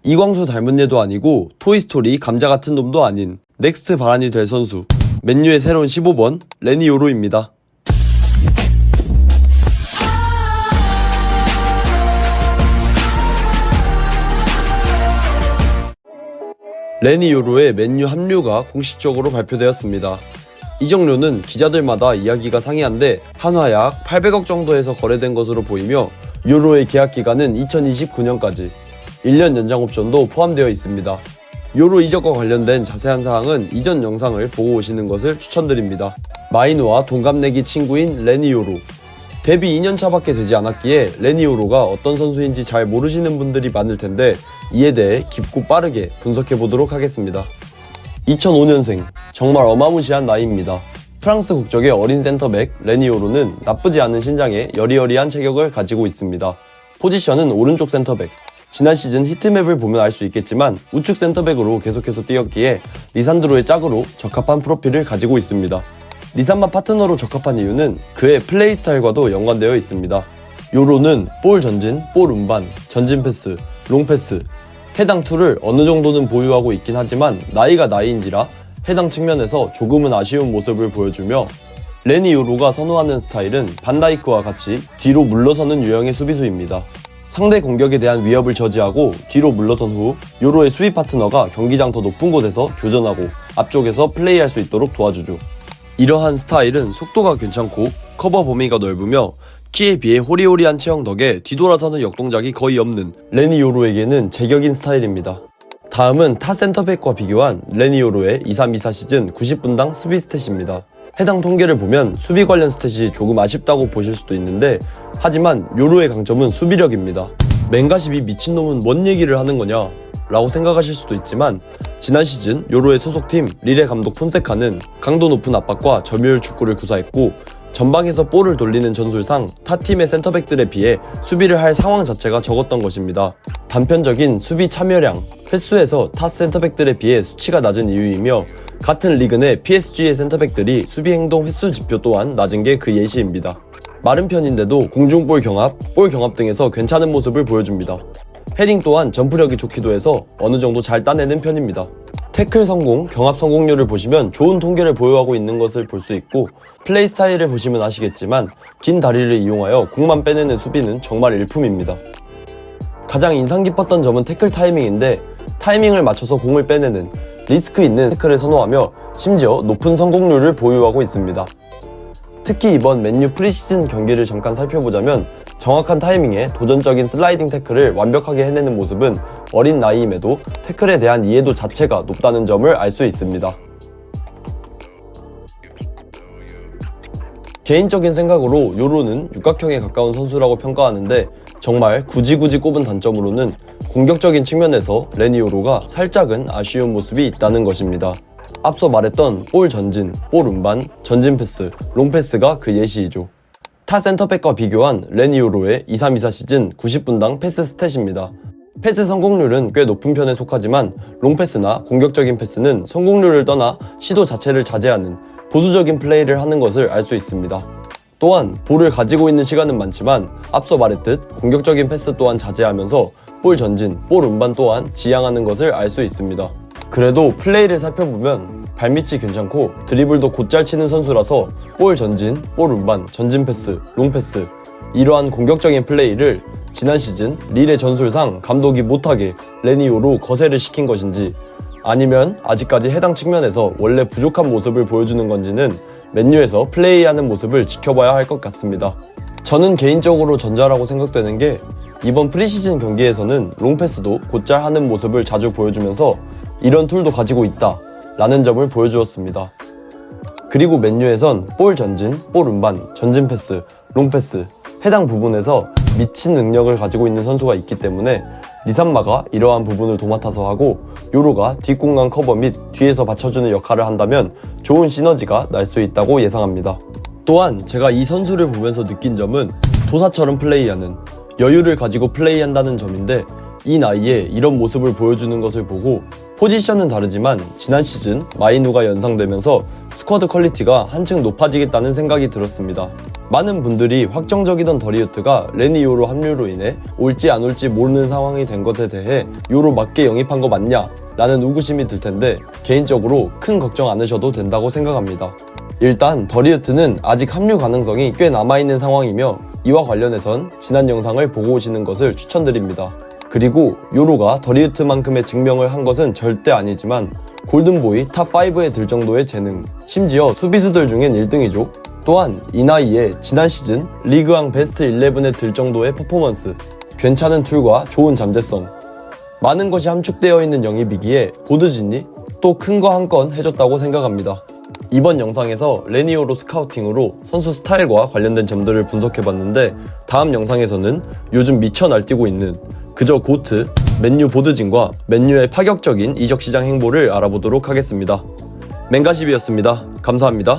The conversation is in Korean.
이광수 닮은 얘도 아니고 토이스토리 감자 같은 놈도 아닌 넥스트 바란이 될 선수, 맨유의 새로운 15번 레니 요로입니다. 레니 요로의 맨유 합류가 공식적으로 발표되었습니다. 이적료는 기자들마다 이야기가 상이한데 한화 약 800억 정도에서 거래된 것으로 보이며 요로의 계약 기간은 2029년까지 1년 연장 옵션도 포함되어 있습니다. 요로 이적과 관련된 자세한 사항은 이전 영상을 보고 오시는 것을 추천드립니다. 마이누와 동갑내기 친구인 레니 요로. 데뷔 2년차밖에 되지 않았기에 레니 요로가 어떤 선수인지 잘 모르시는 분들이 많을 텐데 이에 대해 깊고 빠르게 분석해 보도록 하겠습니다. 2005년생, 정말 어마무시한 나이입니다. 프랑스 국적의 어린 센터백 레니 요로는 나쁘지 않은 신장에 여리여리한 체격을 가지고 있습니다. 포지션은 오른쪽 센터백. 지난 시즌 히트맵을 보면 알 수 있겠지만 우측 센터백으로 계속해서 뛰었기에 리산드로의 짝으로 적합한 프로필을 가지고 있습니다. 리산마 파트너로 적합한 이유는 그의 플레이 스타일과도 연관되어 있습니다. 요로는 볼 전진, 볼 운반, 전진 패스, 롱 패스 해당 툴을 어느 정도는 보유하고 있긴 하지만 나이가 나이인지라 해당 측면에서 조금은 아쉬운 모습을 보여주며 레니 요로가 선호하는 스타일은 반다이크와 같이 뒤로 물러서는 유형의 수비수입니다. 상대 공격에 대한 위협을 저지하고 뒤로 물러선 후 요로의 수비 파트너가 경기장 더 높은 곳에서 교전하고 앞쪽에서 플레이할 수 있도록 도와주죠. 이러한 스타일은 속도가 괜찮고 커버 범위가 넓으며 키에 비해 호리호리한 체형 덕에 뒤돌아서는 역동작이 거의 없는 레니 요로에게는 제격인 스타일입니다. 다음은 타 센터백과 비교한 레니 요로의 23-24 시즌 90분당 수비 스탯입니다. 해당 통계를 보면 수비 관련 스탯이 조금 아쉽다고 보실 수도 있는데 하지만 요로의 강점은 수비력입니다. 맹가십이 미친놈은 뭔 얘기를 하는 거냐 라고 생각하실 수도 있지만 지난 시즌 요로의 소속팀 릴의 감독 폰세카는 강도 높은 압박과 점유율 축구를 구사했고 전방에서 볼을 돌리는 전술상 타 팀의 센터백들에 비해 수비를 할 상황 자체가 적었던 것입니다. 단편적인 수비 참여량, 횟수에서 타 센터백들에 비해 수치가 낮은 이유이며 같은 리그 내 PSG의 센터백들이 수비 행동 횟수 지표 또한 낮은 게 그 예시입니다. 마른 편인데도 공중볼 경합, 볼 경합 등에서 괜찮은 모습을 보여줍니다. 헤딩 또한 점프력이 좋기도 해서 어느 정도 잘 따내는 편입니다. 태클 성공, 경합 성공률을 보시면 좋은 통계를 보유하고 있는 것을 볼 수 있고 플레이 스타일을 보시면 아시겠지만 긴 다리를 이용하여 공만 빼내는 수비는 정말 일품입니다. 가장 인상 깊었던 점은 태클 타이밍인데 타이밍을 맞춰서 공을 빼내는 리스크 있는 태클을 선호하며 심지어 높은 성공률을 보유하고 있습니다. 특히 이번 맨유 프리시즌 경기를 잠깐 살펴보자면 정확한 타이밍에 도전적인 슬라이딩 태클을 완벽하게 해내는 모습은 어린 나이임에도 태클에 대한 이해도 자체가 높다는 점을 알 수 있습니다. 개인적인 생각으로 요로는 육각형에 가까운 선수라고 평가하는데 정말 굳이 꼽은 단점으로는 공격적인 측면에서 레니 요로가 살짝은 아쉬운 모습이 있다는 것입니다. 앞서 말했던 볼 전진, 볼 운반, 전진 패스, 롱 패스가 그 예시이죠. 타 센터백과 비교한 레니 요로의 23-24 시즌 90분당 패스 스탯입니다. 패스 성공률은 꽤 높은 편에 속하지만 롱 패스나 공격적인 패스는 성공률을 떠나 시도 자체를 자제하는 보수적인 플레이를 하는 것을 알 수 있습니다. 또한 볼을 가지고 있는 시간은 많지만 앞서 말했듯 공격적인 패스 또한 자제하면서 볼 전진, 볼 운반 또한 지향하는 것을 알 수 있습니다. 그래도 플레이를 살펴보면 발밑이 괜찮고 드리블도 곧잘 치는 선수라서 볼 전진, 볼 운반, 전진 패스, 롱 패스 이러한 공격적인 플레이를 지난 시즌 릴의 전술상 감독이 못하게 레니 요로 거세를 시킨 것인지 아니면 아직까지 해당 측면에서 원래 부족한 모습을 보여주는 건지는 맨유에서 플레이하는 모습을 지켜봐야 할 것 같습니다. 저는 개인적으로 전자라고 생각되는 게 이번 프리시즌 경기에서는 롱패스도 곧잘 하는 모습을 자주 보여주면서 이런 툴도 가지고 있다 라는 점을 보여주었습니다. 그리고 맨유에선 볼 전진, 볼 운반, 전진 패스, 롱 패스 해당 부분에서 미친 능력을 가지고 있는 선수가 있기 때문에 리산마가 이러한 부분을 도맡아서 하고 요로가 뒷공간 커버 및 뒤에서 받쳐주는 역할을 한다면 좋은 시너지가 날 수 있다고 예상합니다. 또한 제가 이 선수를 보면서 느낀 점은 도사처럼 플레이하는 여유를 가지고 플레이한다는 점인데 이 나이에 이런 모습을 보여주는 것을 보고 포지션은 다르지만 지난 시즌 마이누가 연상되면서 스쿼드 퀄리티가 한층 높아지겠다는 생각이 들었습니다. 많은 분들이 확정적이던 더리우트가 레니 요로 합류로 인해 올지 안 올지 모르는 상황이 된 것에 대해 요로 맞게 영입한 거 맞냐? 라는 의구심이 들 텐데 개인적으로 큰 걱정 않으셔도 된다고 생각합니다. 일단 더리우트는 아직 합류 가능성이 꽤 남아있는 상황이며 이와 관련해선 지난 영상을 보고 오시는 것을 추천드립니다. 그리고 요로가 더리우트만큼의 증명을 한 것은 절대 아니지만 골든보이 탑5에 들 정도의 재능, 심지어 수비수들 중엔 1등이죠. 또한 이 나이에 지난 시즌 리그왕 베스트 11에 들 정도의 퍼포먼스, 괜찮은 툴과 좋은 잠재성, 많은 것이 함축되어 있는 영입이기에 보드진이 또 큰 거 한 건 해줬다고 생각합니다. 이번 영상에서 레니 요로 스카우팅으로 선수 스타일과 관련된 점들을 분석해봤는데 다음 영상에서는 요즘 미쳐 날뛰고 있는 그저 고트, 맨유 보드진과 맨유의 파격적인 이적 시장 행보를 알아보도록 하겠습니다. 맹가십이었습니다. 감사합니다.